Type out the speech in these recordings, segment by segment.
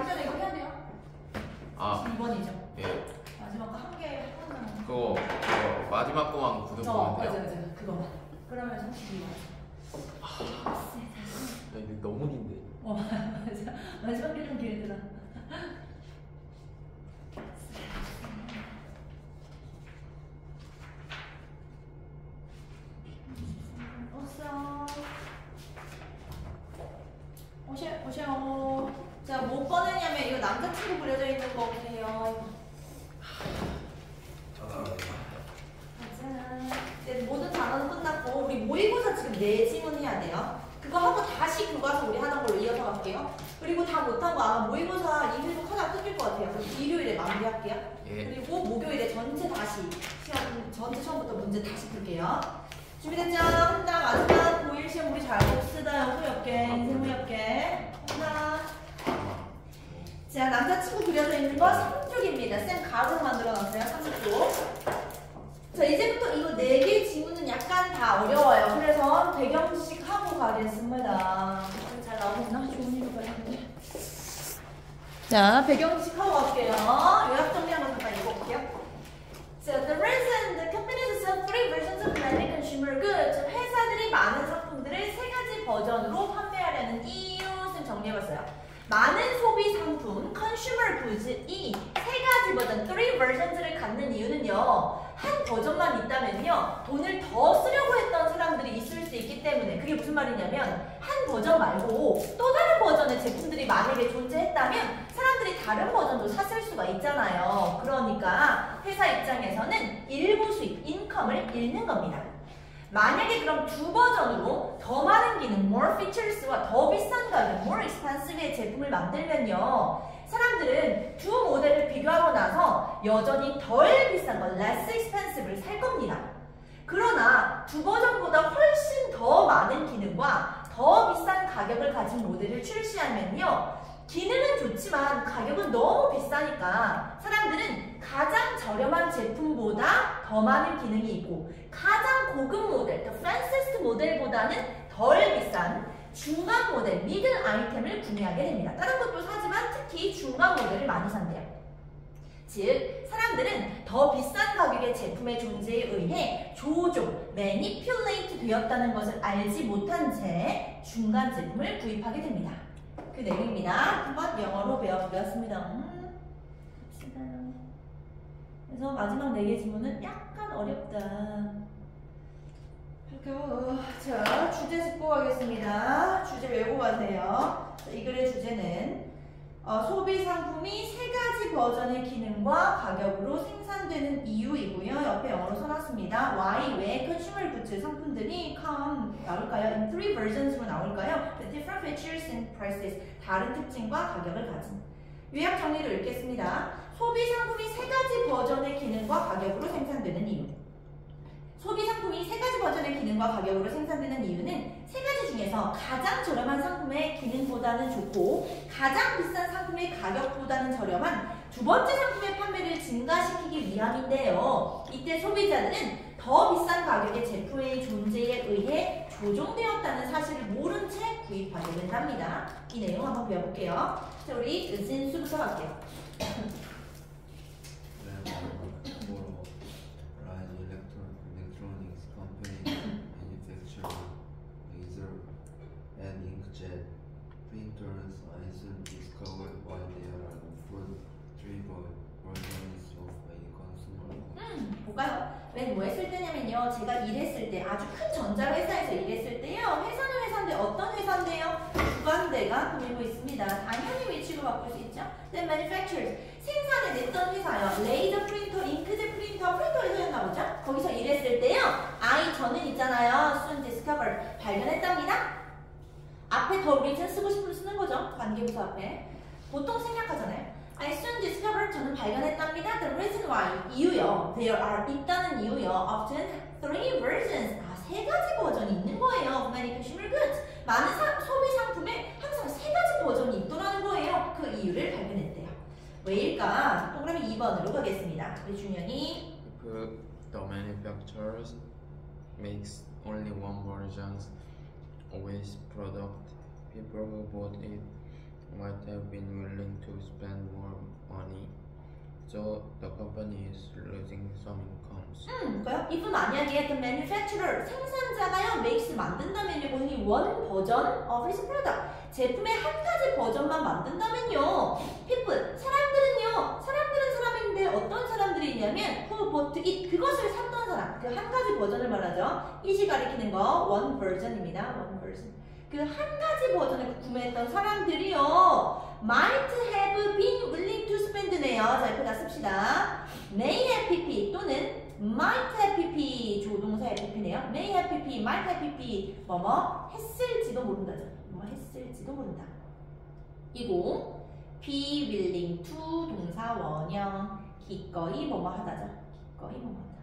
전에 이거 해야 돼요. 아 2번이죠. 예. 마지막 거 한 개 하나만. 그거 마지막 거만 구독 보면 돼요. 맞아 그거만. 그러면 32번. 이거 너무 긴데. 맞아. 마지막 게 좀 길더라. 오세요. 자, 뭐 꺼내냐면 이거 남자친구 그려져 있는 거 보세요. 맞아. 이제 모든 단어는 끝났고 우리 모의고사 지금 4지문 해야 돼요. 그거 하고 다시 교과서 우리 하는 걸로 이어서 갈게요. 그리고 다 못한 거 아마 모의고사 2회속 하나 끊길 것 같아요. 그래서 일요일에 마무리할게요. 예. 그리고 목요일에 전체 다시 시험 전체 처음부터 문제 다시 풀게요. 준비됐죠? 한다. 마지막 고1 시험 우리 잘 봅시다. 후엽게 인생 후엽게 한다. 자, 남자친구 그려져 있는 거 3쪽입니다. 쌤 가로 만들어놨어요. 3쪽. 자, 이제부터 이거 4개 지문은 약간 다 어려워요. 그래서 배경식 하고 가겠습니다. 잘 나오겠나? 좋은 일로 가야겠네. 자, 배경식 하고 갈게요. 요약 정리한 거 잠깐 읽어볼게요. 자, the reason the companies sell 3 versions of many consumer goods. 회사들이 많은 상품들을 3가지 버전으로 판매하려는 이유 쌤 정리해봤어요. 많은 소비 상품, consumer goods이 3가지 버전, 3 versions를 갖는 이유는요. 한 버전만 있다면요. 돈을 더 쓰려고 했던 사람들이 있을 수 있기 때문에 그게 무슨 말이냐면 한 버전 말고 또 다른 버전의 제품들이 만약에 존재했다면 사람들이 다른 버전도 샀을 수가 있잖아요. 그러니까 회사 입장에서는 일부 수익, 인컴을 잃는 겁니다. 만약에 그럼 2 버전으로 더 많은 기능, more features와 더 비싼 가격, more expensive의 제품을 만들면요. 사람들은 2 모델을 비교하고 나서 여전히 덜 비싼 거, less expensive를 살 겁니다. 그러나 2 버전보다 훨씬 더 많은 기능과 더 비싼 가격을 가진 모델을 출시하면요. 기능은 좋지만 가격은 너무 비싸니까 사람들은 가장 저렴한 제품보다 더 많은 기능이 있고 가장 고급 모델, the fanciest 모델보다는 덜 비싼 중간 모델, 미들 아이템을 구매하게 됩니다. 다른 것도 사지만 특히 중간 모델을 많이 산대요. 즉, 사람들은 더 비싼 가격의 제품의 존재에 의해 조종, manipulate 되었다는 것을 알지 못한 채 중간 제품을 구입하게 됩니다. 그 내용입니다. 한번 영어로 배워보겠습니다. 그래서 마지막 4개 지문은 약간 어렵다. 자, 주제 짚고 가겠습니다. 주제 외우고 가세요. 자, 이 글의 주제는 소비 상품이 3가지 버전의 기능과 가격으로 생산되는 이유이고요. 옆에 영어로 써놨습니다. Why, 왜 consumer goods 상품들이 나올까요? In 3 versions로 나올까요? The different features and prices. 다른 특징과 가격을 가진. 요약 정리를 읽겠습니다. 소비 상품이 3가지 버전의 기능과 가격으로 생산되는 이유. 소비 상품이 3가지 버전의 기능과 가격으로 생산되는 이유는 3가지 중에서 가장 저렴한 상품의 기능보다는 좋고 가장 비싼 상품의 가격보다는 저렴한 두 번째 상품의 판매를 증가시키기 위함인데요. 이때 소비자들은 더 비싼 가격의 제품의 존재에 의해 조종되었다는 사실을 모른 채 구입하게 된답니다. 이 내용 한번 배워볼게요. 자, 우리 진수부터 갈게요. Printers I soon discovered why there are offered 3 versions of a consumer good. 볼까요? 왜 뭐 했을 때냐면요. 제가 일했을 때 아주 큰 전자회사에서 일했을 때요. 회사는 회사인데 어떤 회사인데요? 주관대가 꾸미고 있습니다. 당연히 위치로 바꿀 수 있죠. Then manufacturers 생산해냈던 회사요. 레이저 프린터, 잉크젯 프린터, 프린터 회사였나 보죠? 거기서 일했을 때요. 저는 있잖아요. soon discovered 발견했답니다. 앞에 더 reason 쓰고 싶으면 쓰는 거죠. 관계부사 앞에. 보통 생략하잖아요. I soon discovered 저는 발견했답니다. The reason why 이유요. There are 있다는 이유요. Often 3 versions 3가지 버전이 있는 거예요. Many consumer goods 많은 소비 상품에 항상 3가지 버전이 있더라는 거예요. 그 이유를 발견했대요. 왜일까? 동그라미 2번으로 가겠습니다. 우리 준현이 The manufacturers makes only one version of his product. People who bought it might have been willing to spend more money, so the company is losing some incomes. 볼까요? if 만약에 the manufacturer 생산자가요 makes 만든다면요 only one version of his product 제품의 한 가지 버전만 만든다면요 people 사람들은 사람인데 어떤 사람들이 있냐면 who bought it 그것을 샀던 사람 그 한 가지 버전을 말하죠 it이 가리키는 거 one version입니다 one version 그 한 가지 버전을 구매했던 사람들이요 might have been willing to spend네요 자 이거 다 씁시다 may have pp 또는 might have pp 조동사 pp네요 may have pp might have pp 뭐뭐 했을지도 모른다죠 뭐 했을지도 모른다 이고 be willing to 동사 원형 기꺼이 뭐뭐 하다죠 기꺼이 뭐뭐 하다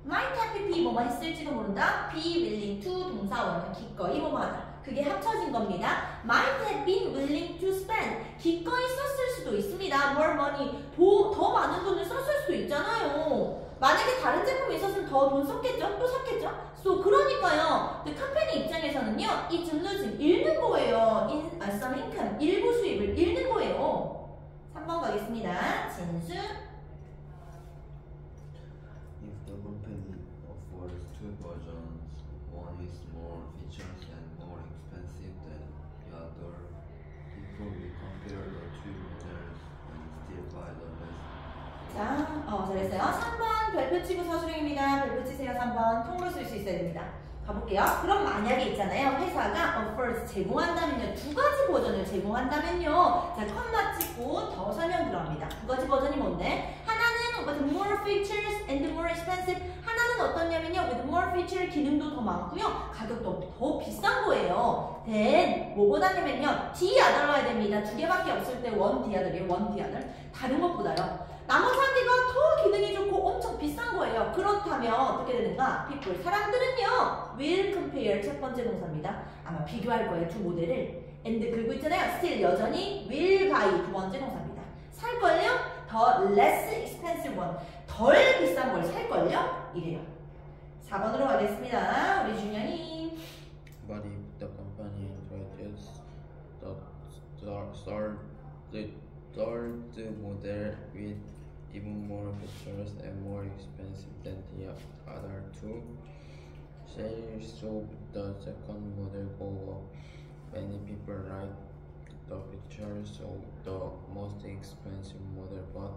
might have pp 뭐뭐 했을지도 모른다 be willing to 동사 원형 기꺼이 뭐뭐 하다 그게 합쳐진 겁니다. Might have been willing to spend. 기꺼이 썼을 수도 있습니다. More money. 더 많은 돈을 썼을 수도 있잖아요. 만약에 다른 제품이 있었으면 더 돈 썼겠죠? 또 샀겠죠? So, 그러니까요. The company 입장에서는요. It's losing. 잃는 거예요. some income. 일부 수입을 잃는 거예요. 3번 가겠습니다. 진수. If the company offers two versions, one is more features and more expensive than the other, people will compare the two models and still buy the best. 자, 잘했어요. 3번 별표 치고 서술형입니다. 별표 치세요. 3번 통으로 쓸 수 있어야 됩니다. 가볼게요. 그럼 만약에 있잖아요. 회사가 offers 제공한다면요. 두 가지 버전을 제공한다면요. 자, 컴마 찍고 더 설명 들어갑니다. 두 가지 버전이 뭔데? 하나는 with more features and more expensive. 하나는 어떠냐면요. with more feature 기능도 더 많고요. 가격도 더 비싼 거예요. then 뭐보다냐면요. the other 와야 됩니다. 두 개밖에 없을 때 one the other이에요. one the other. 다른 것보다요. 나머지 한 개가 더 기능이 좋고 엄청 비싼 거예요. 그렇다면 어떻게 되는가? people, 사람들은요. will compare, 첫 번째 동사입니다. 아마 비교할 거예요. 두 모델을. and 그리고 있잖아요. still, 여전히 will buy, 두 번째 동사입니다. 살걸요? 더 less expensive one, 덜 비싼 걸 살걸요? 이래요. 4번으로 가겠습니다. 우리 준현이. But if the company introduces the third model with even more features and more expensive than the other two, sales of the second model go up. Many people like the features of the most expensive model, but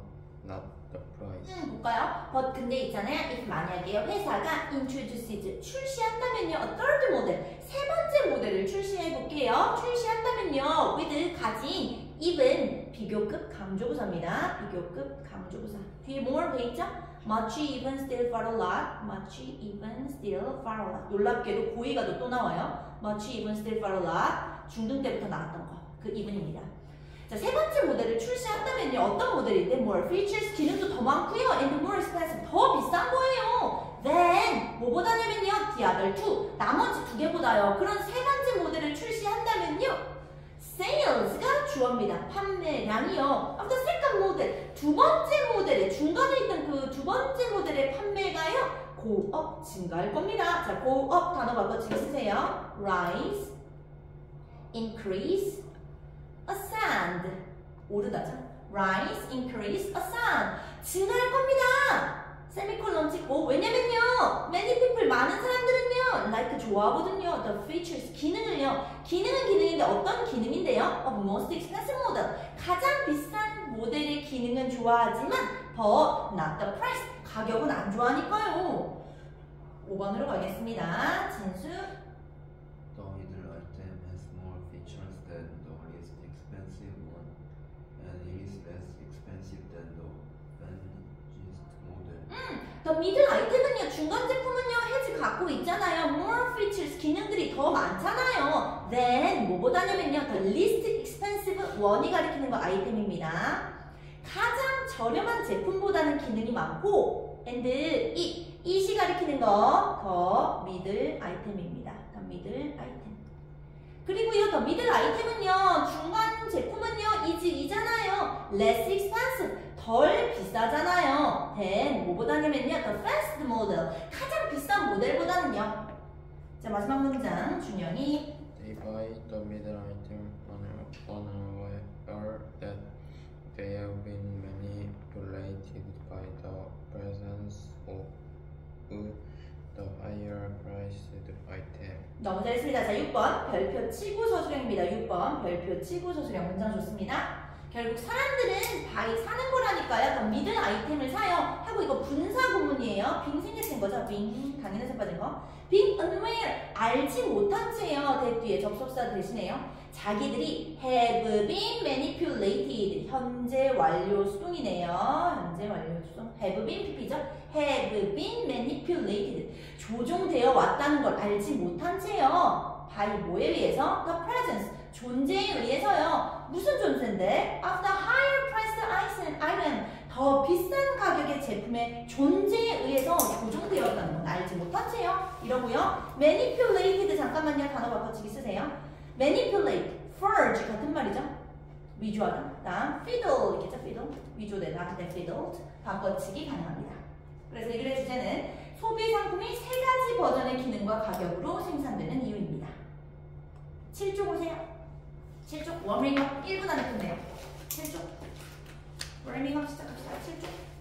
not the price. 볼까요? but 근데 있잖아요. if 만약에 회사가 introduces 출시한다면요. a third model, 세 번째 모델을 출시해 볼게요. 출시한다면요. with 가진 even 비교급 강조부사입니다. 비교급 강조부사. 뒤에 more 돼 있죠? much, even, still, far a lot. much, even, still, far a lot. 놀랍게도 고의가도 또 나와요. much, even, still, far a lot. 중등 때부터 나왔던 거. 그 even입니다. 자, 세 번째 모델을 출시한다면요. 어떤 모델인데? more features, 기능도 더 많고요. and more expensive, 더 비싼 거예요. then 뭐보다냐면요. the other two, 나머지 두 개보다요. 그런 세 번째 모델을 출시한다면요. sales가 주어입니다. 판매량이요. of the second model, 두 번째 모델의 중간에 있던 그 두 번째 모델의 판매가요. go up, 증가할 겁니다. 자, go up 단어 바꿔치기 쓰세요. rise, increase, ascend. 오르다죠. rise, increase, ascend. 증가할 겁니다. 세미콜론 찍고. 왜냐면요. many people, 많은 사람들은요. like 좋아하거든요. the features, 기능을요. 기능은 기능인데 어떤 기능인데요? of most expensive model. 가장 비싼 모델의 기능은 좋아하지만 but not the price. 가격은 안 좋아하니까요. 5번으로 가겠습니다. 진수. The middle item has more features than the least expensive one, and it is less expensive than the fancy model. The middle 아이템은요, 중간 제품은요, 해지 갖고 있잖아요. More features, 기능들이 더 많잖아요. Then, 뭐보다냐면요, the least expensive one이 가리키는 거 아이템입니다. 가장 저렴한 제품보다는 기능이 많고, and it이 가리키는 거, 더 middle 아이템입니다. the middle 아이템. 그리고요, the middle 아이템은요, 중간 제품은요, 이잖아요. less expensive, 덜 비싸잖아요. then 뭐보다냐면요, the fast model, 가장 비싼 모델보다는요. 자, 마지막 문장 준영이. They identify the middle item unaware that they have been manipulated by the presence of the higher priced item. 너무 잘했습니다. 자, 6번 별표 치고 서술형입니다. 6번 별표 치고 서술형 문장 좋습니다. 결국 사람들은 바이 사는 거라니까요. 그럼 미들 아이템을 사요. 하고 이거 분사 구문이에요. 빙 생략된 거죠. 빙 당연해서 빠진 거. being unaware 알지 못한 채요. 대 뒤에 접속사 대신에요. 자기들이 have been manipulated 현재 완료 수동이네요. 현재 완료 수동 have been PP죠. have been manipulated 조종되어 왔다는 걸 알지 못한 채요. by 뭐에 의해서? the presence 존재에 의해서요. 무슨 존재인데? of the higher priced item 더 비싼 가격의 제품의 존재에 의해서 조종되었다는 건 알지 못한 채요. 이러고요. manipulated 잠깐만요. 단어 바꿔치기 쓰세요. manipulate, forge 같은 말이죠. 위조하다. 다음 fiddle 있겠죠. fiddle 위조되다. 그때 fiddled 바꿔치기 가능합니다. 그래서 이 글의 주제는 소비 상품이 세 가지 버전의 기능과 가격으로 생산되는 이유입니다. 7쪽 보세요. 7쪽 워밍업 1분 안에 끝내요. 7쪽 워밍업 시작합시다. 7쪽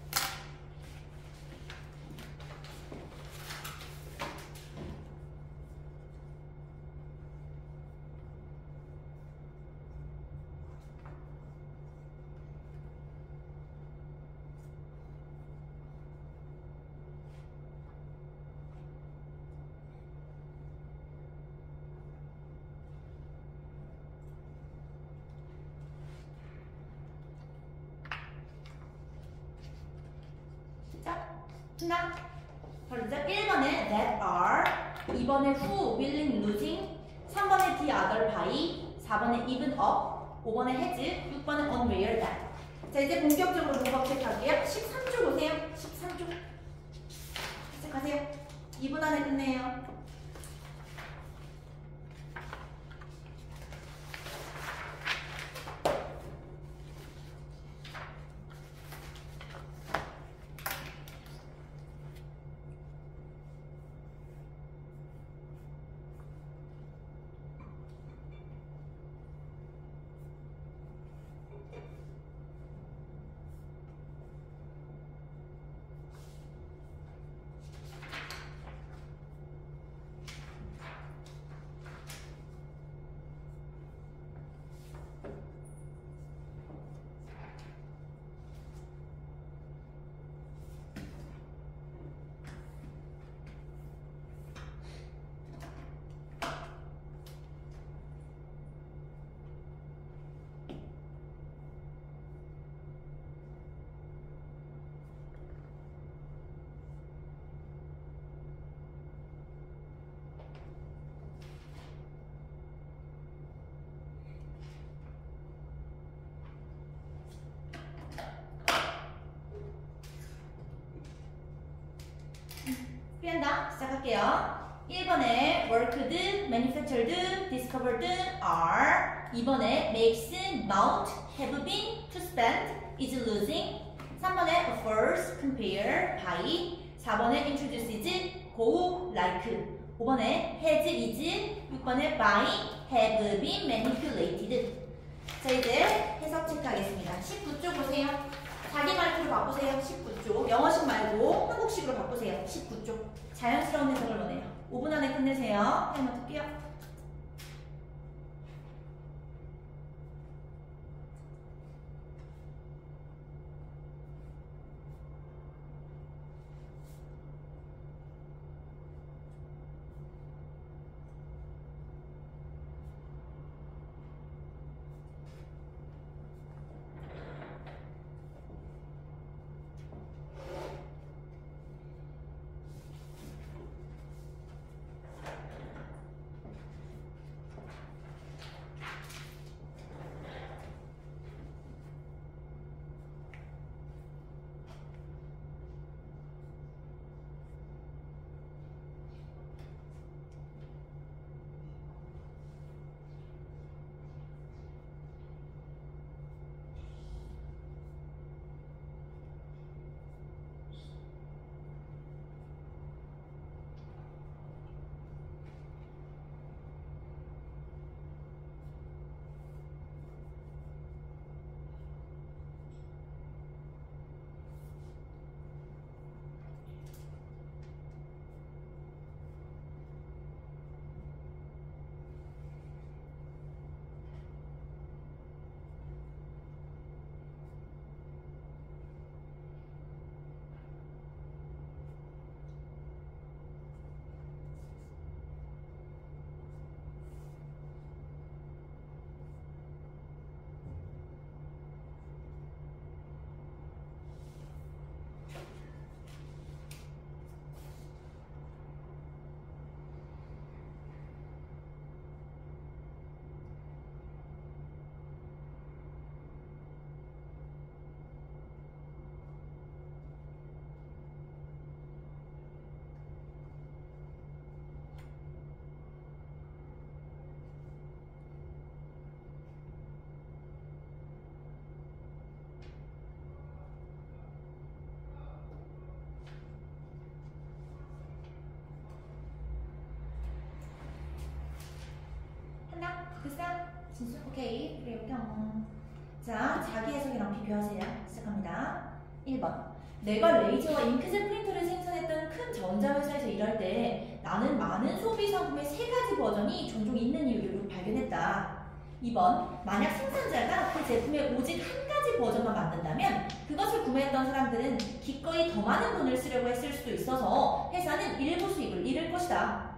하나, 그러죠? 1번에 that are, 2번에 who, willing, losing, 3번에 the other by, 4번에 even up, 5번에 has, 6번에 unaware that. 자, 이제 본격적으로 문법 체크할게요. 13쪽 보세요. 13쪽. 시작하세요. 2분 안에 끝내요. 피한다. 시작할게요. 1번에 worked, manufactured, discovered are 2번에 makes, mount, have been, to spend, is losing 3번에 offers, compare, buy 4번에 introduces, go, like 5번에 has, is 6번에 by, have been manipulated. 자, 이제 해석 체크하겠습니다. 19쪽 보세요. 자기 말투로 바꾸세요. 19쪽. 영어식 말고 한국식으로 바꾸세요. 19쪽. 자연스러운 해석을 원해요. 5분 안에 끝내세요. 타이머 틀게요. 됐어? 진수? 오케이. 그래, 이렇게 하고. 자, 자기 해석이랑 비교하세요. 시작합니다. 1번. 내가 레이저와 잉크젯 프린터를 생산했던 큰 전자회사에서 일할 때 나는 많은 소비 상품의 3가지 버전이 종종 있는 이유를 발견했다. 2번. 만약 생산자가 그 제품의 오직 한 가지 버전만 만든다면 그것을 구매했던 사람들은 기꺼이 더 많은 돈을 쓰려고 했을 수도 있어서 회사는 일부 수익을 잃을 것이다.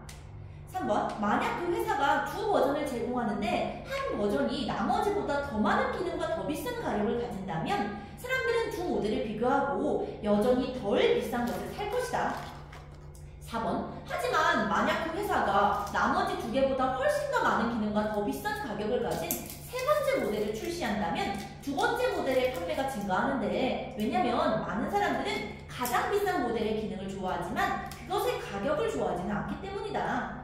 3번. 만약 그 회사가 두 버전을 제공하는데 한 버전이 나머지보다 더 많은 기능과 더 비싼 가격을 가진다면 사람들은 두 모델을 비교하고 여전히 덜 비싼 것을 살 것이다. 4번. 하지만 만약 그 회사가 나머지 두 개보다 훨씬 더 많은 기능과 더 비싼 가격을 가진 세 번째 모델을 출시한다면 두 번째 모델의 판매가 증가하는데 왜냐면 많은 사람들은 가장 비싼 모델의 기능을 좋아하지만 그것의 가격을 좋아하지는 않기 때문이다.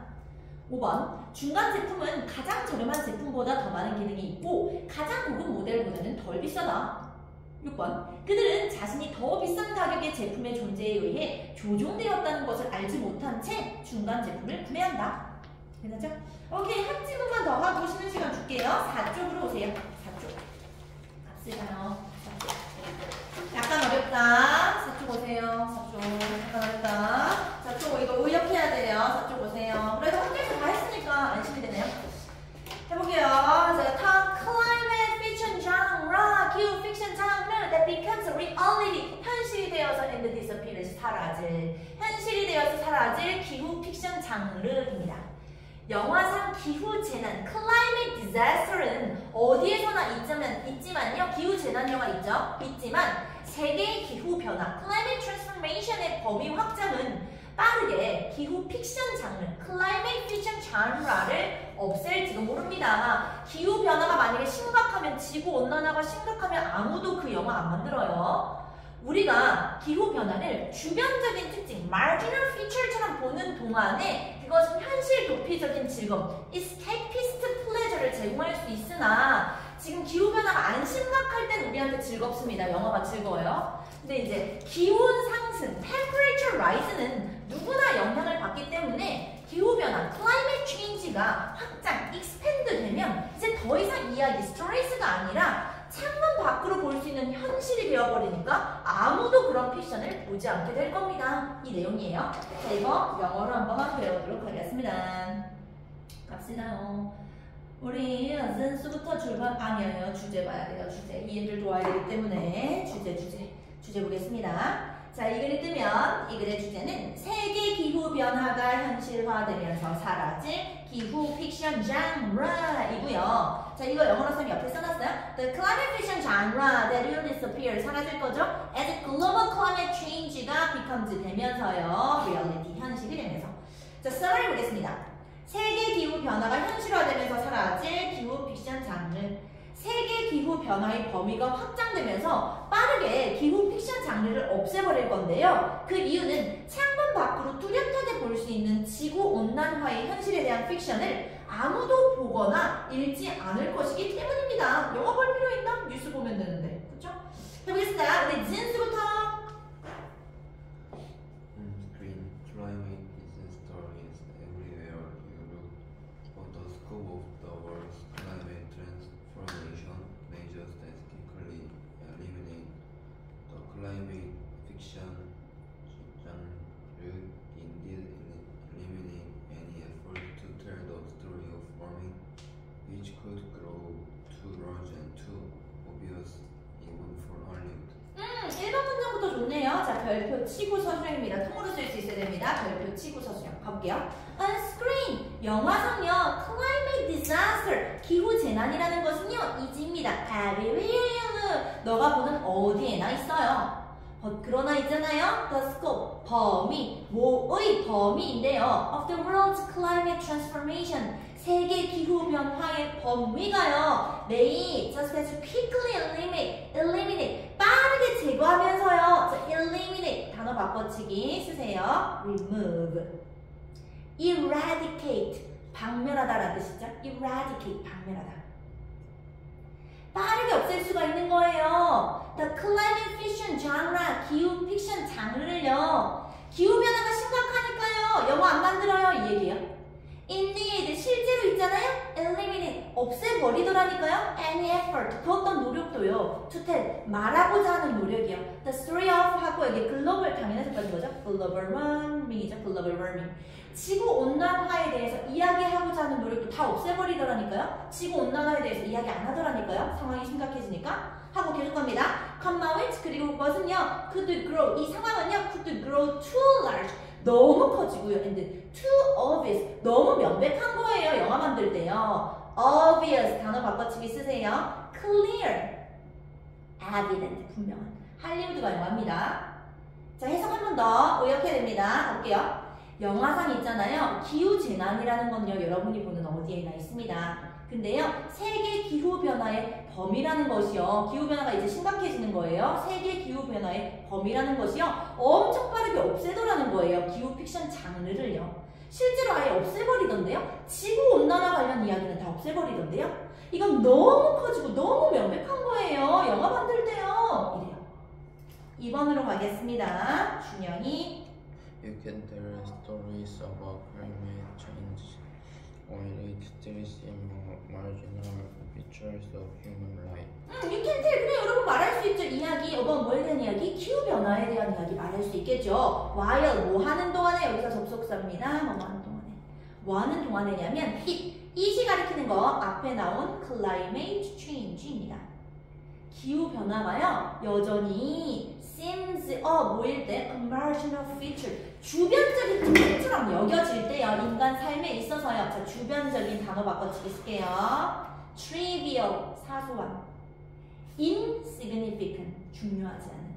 5번. 중간 제품은 가장 저렴한 제품보다 더 많은 기능이 있고 가장 고급 모델보다는 덜 비싸다. 6번. 그들은 자신이 더 비싼 가격의 제품의 존재에 의해 조종되었다는 것을 알지 못한 채 중간 제품을 구매한다. 괜찮죠? 오케이. 한 질문만 더 하고 쉬는 시간 줄게요. 4쪽으로 오세요. 4쪽. 갑시다요. 4쪽. 약간 어렵다. 4쪽 오세요. 4쪽. 약간 어렵다. 4쪽 이거 의역해야 돼요. 4쪽 오세요. 그래도 학교에서 다 했으니까 안심이 되네요. 해볼게요. 자, 타 climate fiction genre, 기후 픽션 장르 that becomes a reality. 현실이 되어서 and disappears, 사라질. 현실이 되어서 사라질 기후 픽션 장르입니다. 영화상 기후 재난, climate disaster는 어디에서나 있지만요. 기후 재난 영화 있죠? 있지만 세계의 기후 변화, climate transformation의 범위 확장은 빠르게 기후 픽션 장르, climate fiction 장르를 없앨지도 모릅니다. 기후 변화가 만약에 심각하면 지구 온난화가 심각하면 아무도 그 영화 안 만들어요. 우리가 기후 변화를 주변적인 특징, marginal feature처럼 보는 동안에 그것은 현실 도피적인 즐거움, escapist pleasure를 제공할 수 있으나 지금 기후 변화가 안 심각할 땐 우리한테 즐겁습니다. 영화가 즐거워요. 근데 이제 기온 상승, temperature rise는 누구나 영향을 받기 때문에 기후 변화, climate change가 확장, expand 되면 이제 더 이상 이야기, 스토리스가 아니라 창문 밖으로 볼 수 있는 현실이 되어버리니까 아무도 그런 픽션을 보지 않게 될 겁니다. 이 내용이에요. 자, 이거 영어로 한번 배워보도록 하겠습니다. 갑시다요. 우리 선수부터 출발 아니에요. 주제 봐야 돼요. 주제. 이 애들 도와야 되기 때문에 주제 보겠습니다. 자, 이 글이 뜨면 이 글의 주제는 세계 기후 변화가 현실화되면서 사라질 기후 픽션 장르이고요. 자, 이거 영어로 쌤이 옆에 써놨어요. The climate fiction genre that will disappear, 사라질 거죠. As global climate change가 becomes 되면서요. reality, 현실이 되면서. 자, summary 보겠습니다. 세계 기후 변화가 현실화되면서 사라질 기후 픽션 장르. 세계 기후 변화의 범위가 확장되면서 빠르게 기후 픽션 장르를 없애버릴 건데요. 그 이유는 창문 밖으로 뚜렷하게 볼 수 있는 지구 온난화의 현실에 대한 픽션을 아무도 보거나 읽지 않을 것이기 때문입니다. 영화 볼 필요 있나? 뉴스 보면 되는데. 그렇죠? 해보겠습니다. 우리 진수부터. Screen climate disaster is everywhere you look. But the scope of the world's climate transformation measures that quickly eliminate the climate fiction genre indeed eliminate any effort to tell the story of warming, which could grow too large and too obvious even for Hollywood. 1번 문장부터 좋네요. 자, 별표 치고 서술형입니다. 통으로 쓸 수 있어야 됩니다. 별표 치고 서술형. 가볼게요. On screen, 영화상요. Climate disaster, 기후 재난이라는 것은요. 이지입니다. Everywhere, 너가 보는 어디에나 있어요. 그러나 있잖아요. The scope, 범위, 뭐의 범위인데요. Of the world's climate transformation, 세계 기후 변화의 범위가요. may just as quickly eliminate, 빠르게 제거하면서요. 자, eliminate, 단어 바꿔치기 쓰세요. remove, eradicate, 박멸하다라는 뜻이죠. eradicate, 박멸하다. 빠르게 없앨 수가 있는 거예요. The climate fiction genre, 기후 픽션 장르를요. 기후 변화가 심각하니까요. 영화 안 만들어요. 이 얘기예요. indeed 실제로 있잖아요. eliminate 없애버리더라니까요. any effort 그 어떤 노력도요. to tell 말하고자 하는 노력이요. the story of 하고 여기 글로벌 당연해서 빠진 거죠. global warming이죠. global warming. 지구 온난화에 대해서 이야기하고자 하는 노력도 다 없애버리더라니까요. 지구 온난화에 대해서 이야기 안 하더라니까요. 상황이 심각해지니까. 하고 계속 갑니다. comma with 그리고 그것은요. could grow 이 상황은요. could grow too large 너무 커지고요. and too obvious 너무 명백한 거예요. 영화 만들 때요. obvious 단어 바꿔치기 쓰세요. clear evident 분명한 할리우드가 영화입니다. 자 해석 한 번 더 요약해야 됩니다. 가볼게요. 영화상 있잖아요. 기후재난이라는 건요. 여러분이 보는 어디에나 있습니다. 근데요. 세계 기후변화의 범위라는 것이요. 기후변화가 이제 심각해지는 거예요. 세계 기후변화의 범위라는 것이요. 엄청 빠르게 없애더라는 거예요. 기후 픽션 장르를요. 실제로 아예 없애버리던데요. 지구온난화 관련 이야기는 다 없애버리던데요. 이건 너무 커지고 너무 명백한 거예요. 영화 만들 때요. 이래요. 2번으로 가겠습니다. 준영이 You can tell stories about climate change while it still seems marginal features of human life. You can tell 그냥 여러분 말할 수 있죠. 이야기 about 뭐에 대한 이야기? 기후변화에 대한 이야기 말할 수 있겠죠. while 뭐 하는 동안에 여기서 접속사입니다. 뭐 하는 동안에 뭐 하는 동안에냐면 it이 가리키는 거 앞에 나온 climate change입니다. 기후변화가요 여전히 seems 뭐일 때 a marginal feature 주변적인 특징처럼 여겨질 때요. 인간 삶에 있어서요. 자, 주변적인 단어 바꿔치기 쓸게요. trivial, 사소한. insignificant, 중요하지 않은.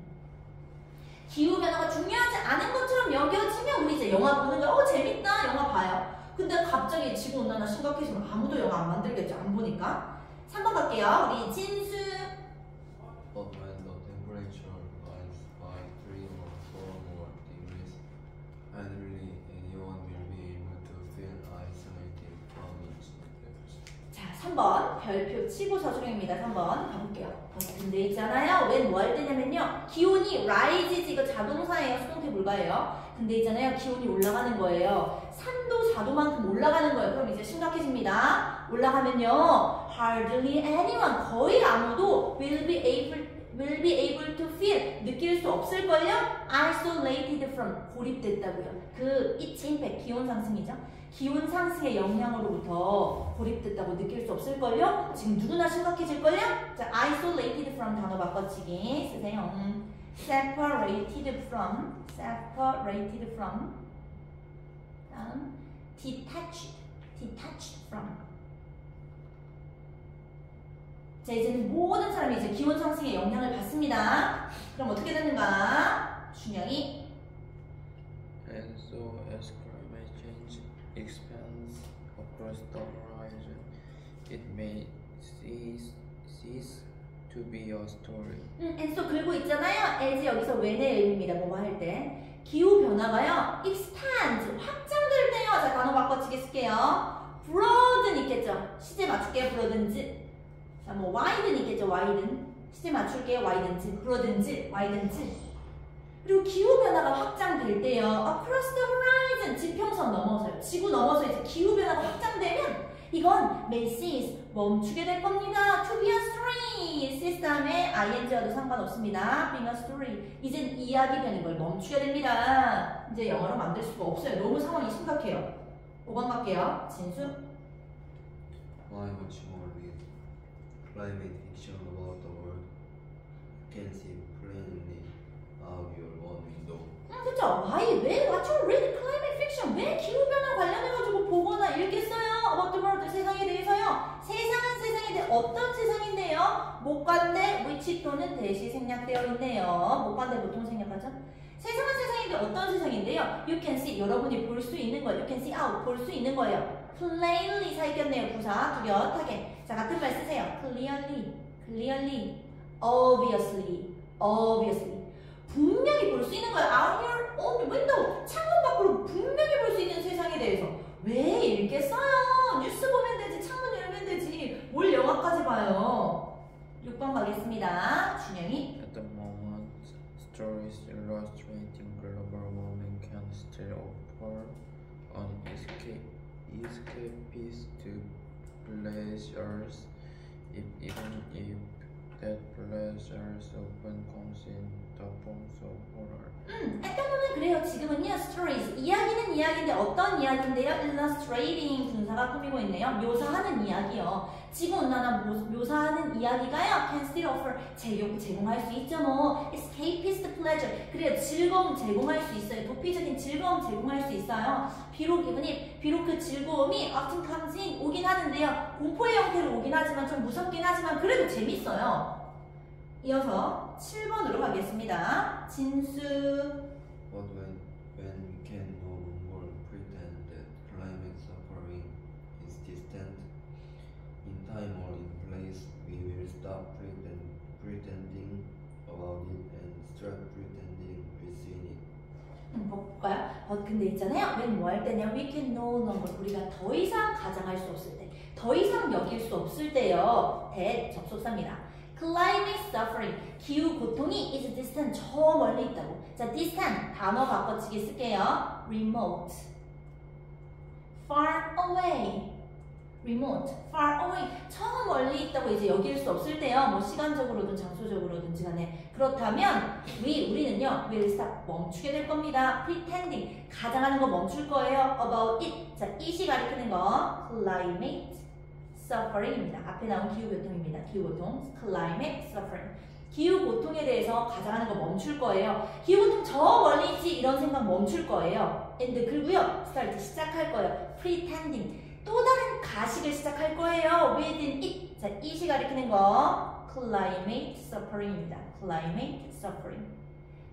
기후변화가 중요하지 않은 것처럼 여겨지면 우리 이제 영화 보는 거 재밌다. 영화 봐요. 근데 갑자기 지구온난화 심각해지면 아무도 영화 안 만들겠죠. 안 보니까. 3번 갈게요. 우리 진수. But when the temperature rises by 3 or 4 more degrees, hardly anyone will be able to feel isolated from its effects. 자, 3번 별표 치고 저주령입니다. 3번 가볼게요. 근데 있잖아요. 웬 뭐 할 때냐면요. 기온이 rises 이거 자동사예요. 수동태 불가예요. 근데 있잖아요. 기온이 올라가는 거예요. 3도, 4도만큼 올라가는 거예요. 그럼 이제 심각해집니다. 올라가면요. Hardly anyone 거의 아무도 will be able to feel 느낄 수 없을걸요? Isolated from 고립됐다고요. 그 its impact 기온 상승이죠. 기온 상승의 영향으로부터 고립됐다고 느낄 수 없을걸요? 지금 누구나 심각해질걸요? 자, isolated from 단어 바꿔치기 쓰세요. separated from 다음 detached from 자, 이제는 모든 사람이 이제 기온 상승의 영향을 받습니다. 그럼 어떻게 되는가? 준영이 And so as climate change expands across the horizon, it may cease to be a story. and so 긁고 있잖아요. as 여기서 when의 의미입니다. 뭐뭐 할 때. 기후 변화가요. expand 확장될 때요. 자, 단어 바꿔치기 쓸게요. broaden 있겠죠. 시제 맞출게요. broaden지. 자, 뭐 widen 있겠죠. widen. 시제 맞출게요. widen지. broaden지. widen지. 그리고 기후 변화가 확장될 때요. across the horizon 지평선 넘어서요. 지구 넘어서 이제 기후 변화가 확장되면 이건 may cease 멈추게 될 겁니다. to be a story cease 다음에 ing와도 상관없습니다. being a story 이젠 이야기 되는 걸 멈추게 됩니다. 이제 영어로 만들 수가 없어요. 너무 상황이 심각해요. 5번 갈게요. 진수. Why much more read climate fiction about the world? You can see plainly out your one window. 그쵸? Why? 왜? What you read climate fiction? 왜 기후변화 관련해가지고 보거나 읽겠어요? About the world, 세상에 대해서요? 세상은 세상에 대해 어떤 세상인데요? 목관대, which 또는 대시 생략되어 있네요. 목관대 보통 생략하죠? 세상은 세상인데 어떤 세상인데요? You can see, 여러분이 볼 수 있는 거예요. You can see out, 볼 수 있는 거예요. plainly 사이겼네요. 부사 뚜렷하게. 자, 같은 말 쓰세요. clearly, obviously. 분명히 볼 수 있는 거예요. Out your own window. 창문 밖으로 분명히 볼 수 있는 세상에 대해서. 왜 읽겠어요? 뉴스 보면 되지. 창문 열면 되지. 뭘 영화까지 봐요. 6번 가겠습니다. 준영이. At the moment, stories illustrating global warming can still offer an escape escapist pleasures, even if that pleasures often comes in the forms of horror. at the moment 그래요. 지금은요, stories. 이야기는 이야기인데 어떤 이야기인데요? illustrating 분사가 꾸미고 있네요. 묘사하는 이야기요. 지구온난화 묘사하는 이야기가요. can still offer 제공할 수 있죠. 뭐 escapist pleasure. 그래요. 즐거움 제공할 수 있어요. 도피적인 즐거움 제공할 수 있어요. 비록 그 즐거움이 often comes in 오긴 하는데요. 공포의 형태로 오긴 하지만 좀 무섭긴 하지만 그래도 재밌어요. 이어서 7번으로 가겠습니다. 진수. But when we can no longer pretend that climate suffering is distant, in time or in place, we will stop pretending about it and start pretending we've seen it. 볼까요? 근데 있잖아요. when 뭐 할 때냐? We can no longer. 우리가 더 이상 가정할 수 없을 때. 더 이상 여길 수 없을 때요. 접속사입니다. Climate suffering. 기후 고통이 is distant. 저 멀리 있다고. 자, distant. 단어 바꿔치기 쓸게요. remote. far away. remote. far away. 저 멀리 있다고 이제 여길 수 없을 때요. 뭐 시간적으로든 장소적으로든지 간에. 그렇다면 우리는요. will stop. 멈추게 될 겁니다. pretending. 가정하는 거 멈출 거예요. about it. 자, it이 가리키는 거. climate suffering입니다. 앞에 나온 기후고통입니다. 기후고통, climate suffering. 기후고통에 대해서 가정하는 거 멈출 거예요. 기후고통 저 멀리 있지 이런 생각 멈출 거예요. and 그리고요, start 시작할 거예요. pretending 또 다른 가식을 시작할 거예요. within it. 자, it이 가리키는 거 climate suffering입니다. climate suffering.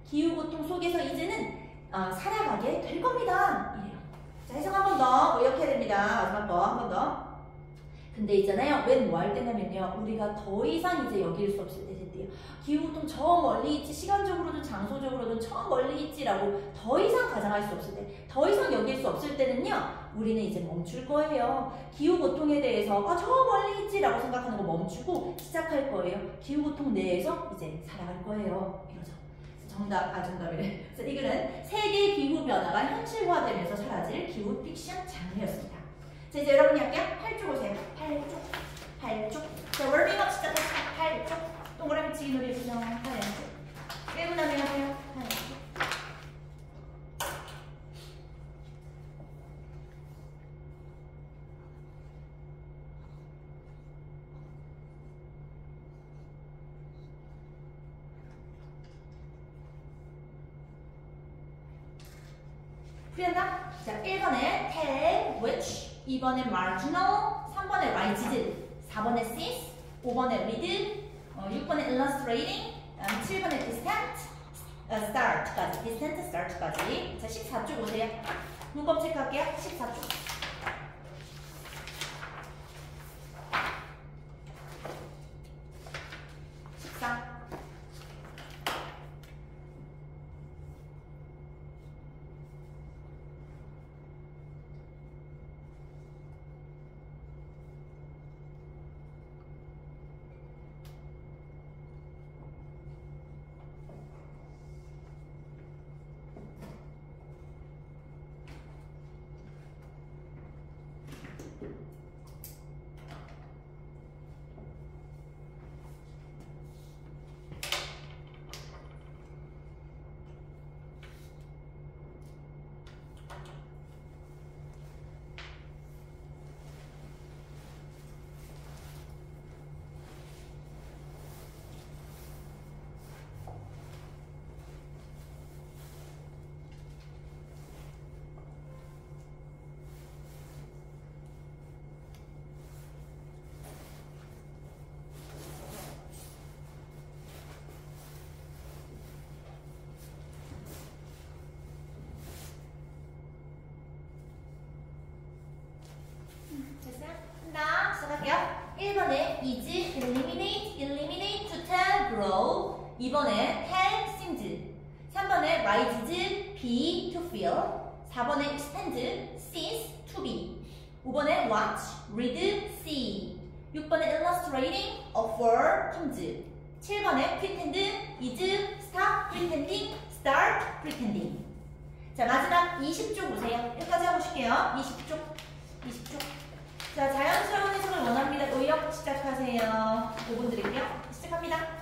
기후고통 속에서 이제는 살아가게 될 겁니다. 이래요. 자, 해석 한 번 더. 이렇게 해야 됩니다. 마지막 거 한 번 더. 근데 있잖아요. when 뭐 할 때냐면요. 우리가 더 이상 이제 여길 수 없을 때 됐대요. 기후고통 저 멀리 있지, 시간적으로든 장소적으로든 저 멀리 있지라고 더 이상 가정할 수 없을 때, 더 이상 여길 수 없을 때는요. 우리는 이제 멈출 거예요. 기후고통에 대해서 저 멀리 있지라고 생각하는 거 멈추고 시작할 거예요. 기후고통 내에서 이제 살아갈 거예요. 이러죠. 정답이래. 그래서 이 글은 세계 기후 변화가 현실화되면서 사라질 기후 픽션 장르였습니다. 자, 이제 여러분이 할게요. 8쪽 오세요. 8쪽. 자, 워밍업 시작합시다. 8쪽. 동그라미 치기 놀이 해주세요. 8쪽. 1분 안에 하세요. 8쪽. 풀이한다? 자, 1번에 tell which, 2번에 marginal, 3번에 rises, 4번에 since, 5번에 read, 6번에 illustrating, 7번에 distant, start까지, distant start까지. 자, 14쪽 오세요. 문법 체크할게요. 14쪽. 14. 시작할게요. 1번에 is, eliminate, to tell, grow. 2번에 tell, seems. 3번에 rises, be, to feel. 4번에 extend, cease, to be. 5번에 watch, read, see. 6번에 illustrating, offer, comes. 7번에 pretend, is, stop pretending, start pretending. 자, 마지막 20쪽 보세요. 여기까지 하고 쉴게요. 20쪽. 20초. 자, 자연스러운 해석을 원합니다. 의역 시작하세요. 5분 드릴게요. 시작합니다.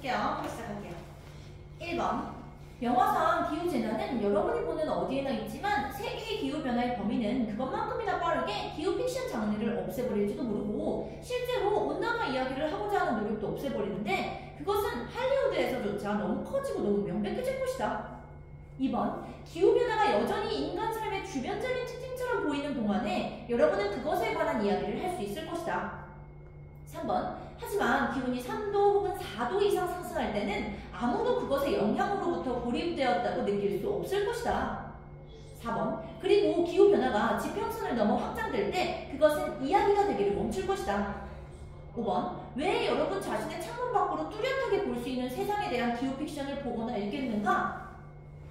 볼게요. 시작할게요. 1번. 영화상 기후재난은 여러분이 보는 어디에나 있지만 세계의 기후변화의 범위는 그것만큼이나 빠르게 기후 픽션 장르를 없애버릴지도 모르고 실제로 온난화 이야기를 하고자 하는 노력도 없애버리는데 그것은 할리우드에서조차 너무 커지고 너무 명백해질 것이다. 2번. 기후변화가 여전히 인간 삶의 주변적인 특징처럼 보이는 동안에 여러분은 그것에 관한 이야기를 할 수 있을 것이다. 3번. 하지만 기온이 3도 혹은 4도 이상 상승할 때는 아무도 그것의 영향으로부터 고립되었다고 느낄 수 없을 것이다. 4번. 그리고 기후변화가 지평선을 넘어 확장될 때 그것은 이야기가 되기를 멈출 것이다. 5번. 왜 여러분 자신의 창문 밖으로 뚜렷하게 볼 수 있는 세상에 대한 기후 픽션을 보거나 읽겠는가?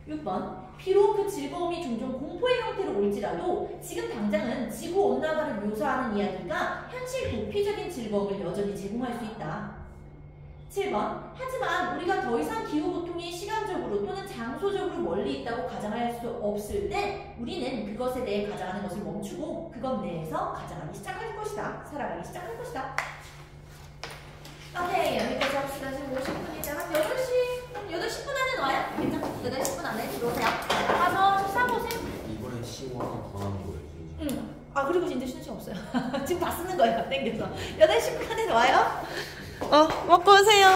6번. 비록 그 즐거움이 종종 공포의 형태로 올지라도 지금 당장은 지구온난화를 묘사하는 이야기가 현실 도피적인 즐거움을 여전히 제공할 수 있다. 7번. 하지만 우리가 더 이상 기후고통이 시간적으로 또는 장소적으로 멀리 있다고 가정할 수 없을 때 우리는 그것에 대해 가정하는 것을 멈추고 그것 내에서 가정하기 시작할 것이다. 살아가기 시작할 것이다. 오케이, 여기까지 합시다. 지금 50분이자 한 8시 10분 안에 나와요? 괜찮아? 8시 10분 안에 들어오세요. 가서 씻어보세요. 그리고 이제 쉬는 시간 없어요. 지금 다 쓰는 거예요. 땡겨서. 8시 반에 와요. 먹고 오세요.